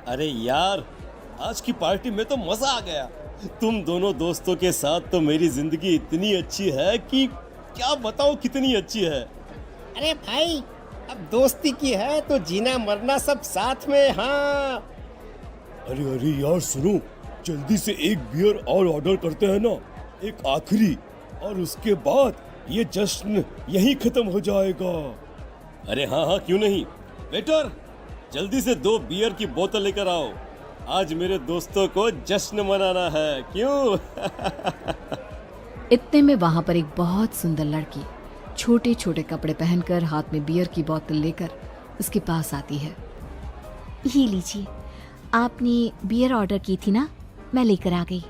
अरे यार, आज की पार्टी में तो मजा आ गया। तुम दोनों दोस्तों के साथ तो मेरी जिंदगी इतनी अच्छी है कि क्या बताओ कितनी अच्छी है। अरे भाई, अब दोस्ती की है तो जीना मरना सब साथ में। हाँ, अरे अरे यार सुनो, जल्दी से एक बियर और ऑर्डर करते हैं ना, एक आखिरी, और उसके बाद ये जश्न यहीं खत्म हो जाएगा। अरे हाँ हाँ, क्यों नहीं। वेटर, जल्दी से 2 बियर की बोतल लेकर आओ। आज मेरे दोस्तों को जश्न मनाना है, क्यों? इतने में वहां पर एक बहुत सुंदर लड़की छोटे छोटे कपड़े पहनकर हाथ में बियर की बोतल लेकर उसके पास आती है। ये लीजिए, आपने बियर ऑर्डर की थी ना, मैं लेकर आ गई।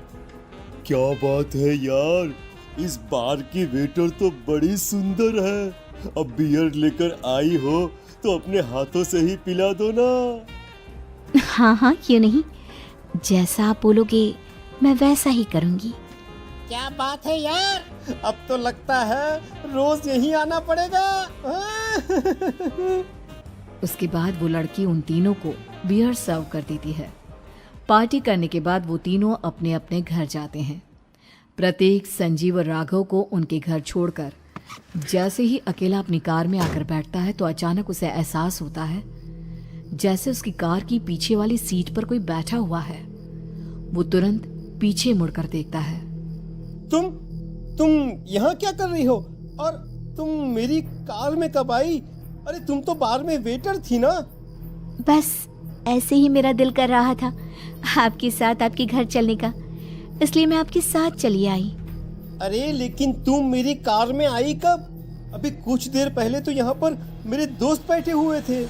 क्या बात है यार, इस बार की वेटर तो बड़ी सुंदर है। अब बियर लेकर आई हो तो अपने हाथों से ही पिला दो ना। हाँ हाँ, क्यों नहीं, जैसा आप बोलोगे मैं वैसा ही करूँगी। क्या बात है यार, अब तो लगता है रोज यहीं आना पड़ेगा। उसके बाद वो लड़की उन तीनों को बियर सर्व कर देती है। पार्टी करने के बाद वो तीनों अपने अपने घर जाते हैं। प्रतीक, संजीव और राघव को उनके घर छोड़कर जैसे ही अकेला अपनी कार में आकर बैठता है तो अचानक उसे एहसास होता है जैसे उसकी कार की पीछे वाली सीट पर कोई बैठा हुआ है। वो तुरंत पीछे मुड़कर देखता है। तुम यहाँ क्या कर रही हो? और तुम मेरी कार में कब आई? अरे तुम तो बार में वेटर थी ना। बस ऐसे ही मेरा दिल कर रहा था आपके साथ आपके घर चलने का, इसलिए मैं आपके साथ चली आई। अरे लेकिन तुम मेरी कार में आई कब? अभी कुछ देर पहले तो यहाँ पर मेरे दोस्त बैठे हुए थे।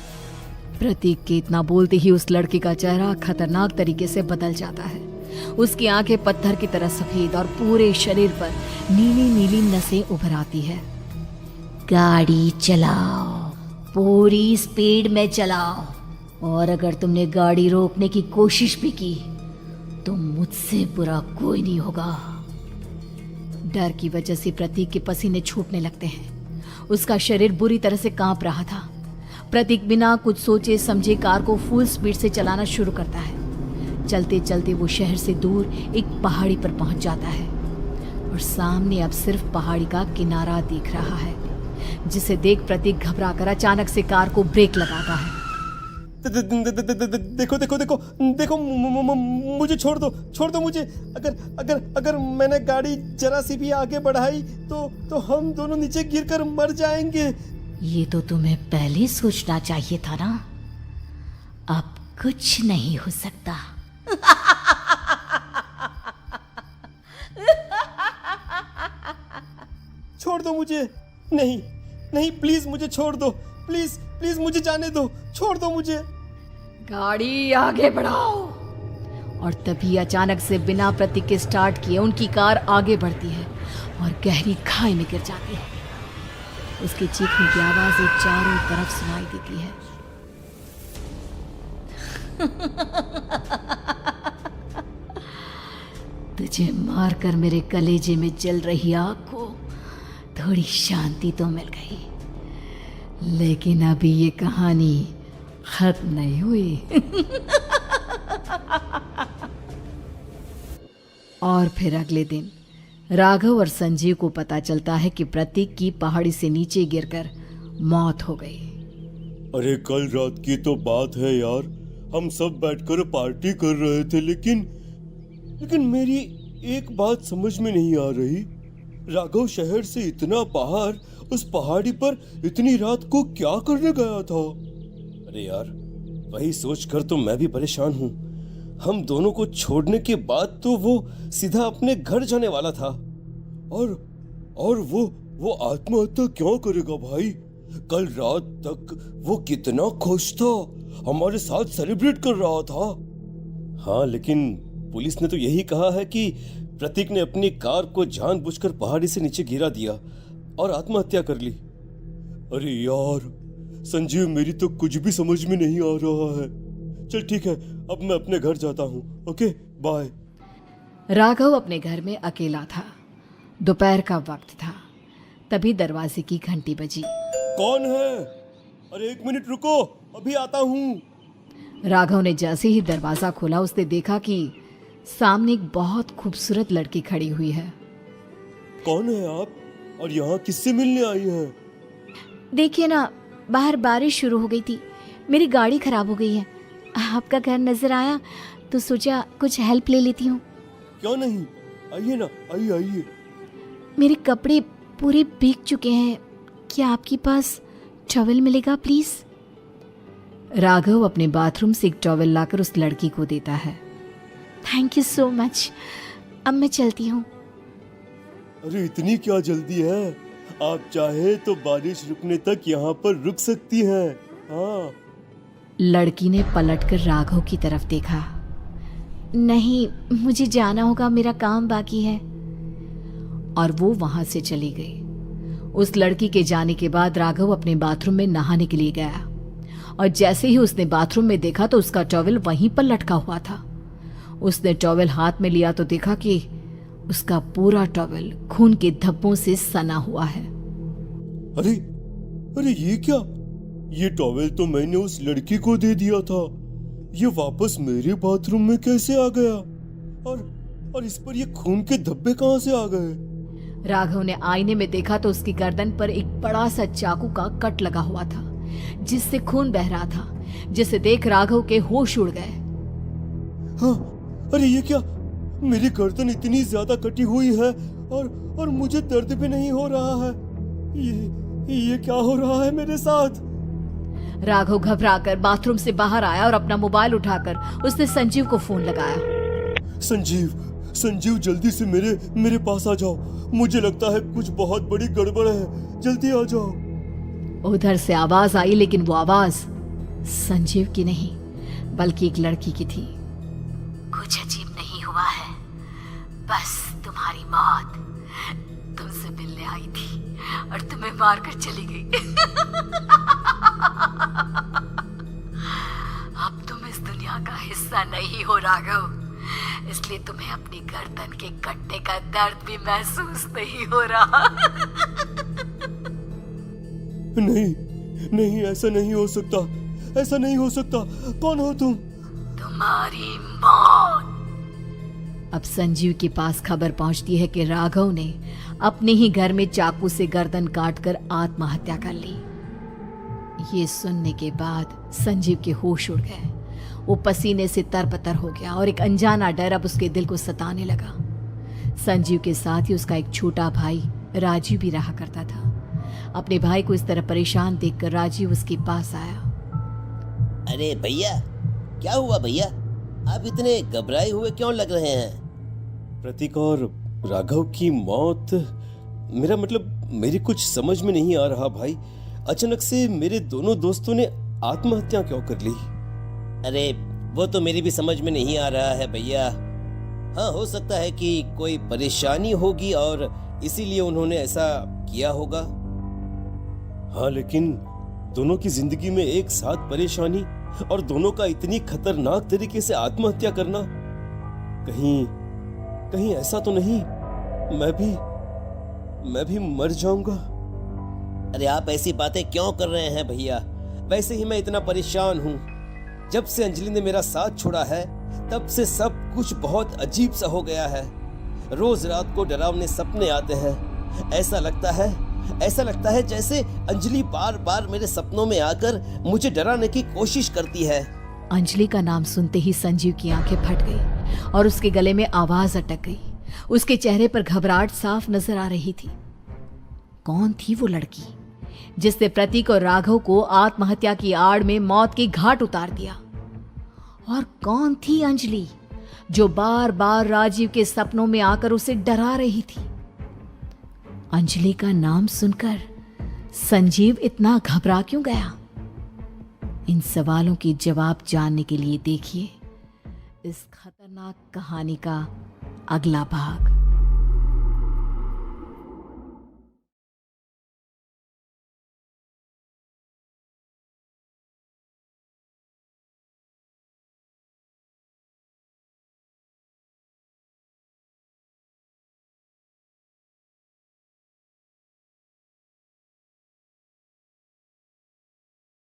प्रतीक के इतना बोलते ही उस लड़के का चेहरा खतरनाक तरीके से बदल जाता है। उसकी आंखें पत्थर की तरह सफेद और पूरे शरीर पर नीली नीली नसें उभर आती है। गाड़ी चलाओ, पूरी स्पीड में चलाओ, और अगर तुमने गाड़ी रोकने की कोशिश भी की तो मुझसे बुरा कोई नहीं होगा। डर की वजह से प्रतीक के पसीने छूटने लगते हैं। उसका शरीर बुरी तरह से कांप रहा था। प्रतीक बिना कुछ सोचे समझे कार को फुल स्पीड से चलाना शुरू करता है। चलते चलते वो शहर से दूर एक पहाड़ी पर पहुंच जाता है और सामने अब सिर्फ पहाड़ी का किनारा दिख रहा है, जिसे देख प्रतीक घबराकर अचानक से कार को ब्रेक लगाता है। देखो देखो देखो देखो, मुझे छोड़ दो मुझे। अगर मैंने गाड़ी जरा सी भी आगे बढ़ाई तो हम दोनों नीचे गिरकर मर जाएंगे। ये तो तुम्हें पहले सोचना चाहिए था ना। अब कुछ नहीं हो सकता। छोड़ दो मुझे। नहीं नहीं, प्लीज मुझे छोड़ दो। प्लीज प्लीज मुझे जाने दो, छोड़ दो मुझे। गाड़ी आगे बढ़ाओ। और तभी अचानक से बिना प्रतीक के स्टार्ट किए उनकी कार आगे बढ़ती है और गहरी खाई में गिर जाती है। उसके चीखने की आवाज एक चारों तरफ सुनाई देती है। तुझे मारकर मेरे कलेजे में जल रही आग को थोड़ी शांति तो मिल गई, लेकिन अभी ये कहानी खत्म नहीं हुई। और फिर अगले दिन राघव और संजीव को पता चलता है कि प्रतीक की पहाड़ी से नीचे गिरकर मौत हो गई। अरे कल रात की तो बात है यार, हम सब बैठकर पार्टी कर रहे थे, लेकिन मेरी एक बात समझ में नहीं आ रही। राघव शहर से इतना बाहर उस पहाड़ी पर इतनी रात को क्या करने गया था? अरे यार, वही सोचकर तो मैं भी परेशान हूँ। हम दोनों को छोड़ने के बाद तो वो सीधा अपने घर जाने वाला था, और वो आत्महत्या क्यों करेगा भाई? कल रात तक वो कितना खुश था, हमारे साथ सेलिब्रेट कर रहा था। हाँ, लेकिन पुलिस ने तो यही कहा है कि प्रतीक ने अपनी कार को जानबूझकर पहाड़ी से नीचे गिरा दिया और आत्महत्या कर ली। अरे यार संजीव, मेरी तो कुछ भी समझ में नहीं आ रहा है। चल ठीक है, अब मैं अपने घर जाता हूँ। Okay, bye. राघव अपने घर में अकेला था। दोपहर का वक्त था। तभी दरवाजे की घंटी बजी। कौन है? अरे 1 मिनट रुको, अभी आता हूँ। राघव ने जैसे ही दरवाजा खोला उसने देखा कि सामने एक बहुत खूबसूरत लड़की खड़ी हुई है। कौन है आप और यहाँ किससे मिलने आई हैं? देखिए ना, बाहर बारिश शुरू हो गई थी, मेरी गाड़ी खराब हो गई है। आपका घर नजर आया तो सोचा कुछ हेल्प ले लेती हूँ। क्यों नहीं, आइए ना, आइए आइए। मेरे कपड़े पूरे भीग चुके हैं, क्या आपके पास टॉवल मिलेगा प्लीज? राघव अपने बाथरूम से एक टॉवल लाकर उस लड़की को देता है। थैंक यू सो मच, अब मैं चलती हूँ। अरे इतनी क्या जल्दी है? आप चाहे तो बारिश रुकने तक यहाँ पर रुक सकती हैं। हाँ। लड़की ने पलटकर राघव की तरफ देखा। नहीं, मुझे जाना होगा, मेरा काम बाकी है। और वो वहां से चली गई। उस लड़की के जाने के बाद राघव अपने बाथरूम में नहाने के लिए गया और जैसे ही उसने बाथरूम में देखा तो उसका टॉवल वहीं पर लटका हुआ था। उसने टॉवल हाथ में लिया तो देखा कि उसका पूरा टॉवल खून के धब्बों से सना हुआ है। अरे अरे ये क्या? ये टॉवल तो मैंने उस लड़की को दे दिया था। ये वापस मेरे बाथरूम में कैसे आ गया? और इस पर ये खून के धब्बे कहां से आ गए? राघव ने आईने में देखा तो उसकी गर्दन पर एक बड़ा सा चाकू का कट लगा हुआ था जिससे खून बह रहा था, जिसे देख राघव के होश उड़ गए। हाँ, अरे ये क्या? मेरी गर्दन इतनी ज्यादा कटी हुई है और मुझे दर्द भी नहीं हो रहा है। ये क्या हो रहा है मेरे साथ? राघव घबराकर बाथरूम से बाहर आया और अपना मोबाइल उठाकर उसने संजीव को फोन लगाया। संजीव जल्दी से मेरे पास आ जाओ। मुझे लगता है कुछ बहुत बड़ी गड़बड़ है, जल्दी आ जाओ। उधर से आवाज आई, लेकिन वो आवाज संजीव की नहीं बल्कि एक लड़की की थी। कुछ अजीब नहीं हुआ है, बस तुम्हारी मौत तुमसे मिलने आई थी और तुम्हें मारकर चली गई। अब तुम इस दुनिया का हिस्सा नहीं हो राघव, इसलिए तुम्हें अपनी गर्दन के कटने का दर्द भी महसूस नहीं हो रहा। नहीं, ऐसा नहीं हो सकता, ऐसा नहीं हो सकता। कौन हो तुम? तुम्हारी मौत। अब संजीव के पास खबर पहुंचती है कि राघव ने अपने ही घर में चाकू से गर्दन काटकर आत्महत्या कर ली। ये सुनने के बाद संजीव के होश उड़ गए। वो पसीने से तरबतर हो गया और एक अनजाना डर अब उसके दिल को सताने लगा। संजीव के साथ ही उसका एक छोटा भाई राजीव भी रहा करता था। अपने भाई को इस तरह परेशान देखकर राजीव उसके पास आया। अरे भैया, क्या हुआ भैया? आप इतने घबराए हुए क्यों लग रहे हैं? प्रतीक और राघव की मौत, मेरा मतलब मेरी कुछ समझ में नहीं आ रहा भाई। अचानक से मेरे दोनों दोस्तों ने आत्महत्या क्यों कर ली? अरे वो तो मेरी भी समझ में नहीं आ रहा है भैया। हाँ, हो सकता है कि कोई परेशानी होगी और इसीलिए उन्होंने ऐसा किया होगा। हाँ, लेकिन दोनों की जिंदगी में एक साथ परेशानी और दोनों का इतनी खतरनाक तरीके से आत्महत्या करना, कहीं ऐसा तो नहीं मैं भी मर जाऊंगा? अरे आप ऐसी बातें क्यों कर रहे हैं भैया? वैसे ही मैं इतना परेशान हूँ। जब से अंजलि ने मेरा साथ छोड़ा है तब से सब कुछ बहुत अजीब सा हो गया है। रोज रात को डरावने सपने आते हैं। ऐसा लगता है जैसे अंजलि बार बार मेरे सपनों में आकर मुझे डराने की कोशिश करती है। अंजलि का नाम सुनते ही संजीव की आंखें फट गई और उसके गले में आवाज अटक गई। उसके चेहरे पर घबराहट साफ नजर आ रही थी। कौन थी वो लड़की जिसने प्रतीक और राघव को आत्महत्या की आड़ में मौत की घाट उतार दिया? और कौन थी अंजलि जो बार बार राजीव के सपनों में आकर उसे डरा रही थी? अंजलि का नाम सुनकर संजीव इतना घबरा क्यों गया? इन सवालों के जवाब जानने के लिए देखिए इस खतरनाक कहानी का अगला भाग।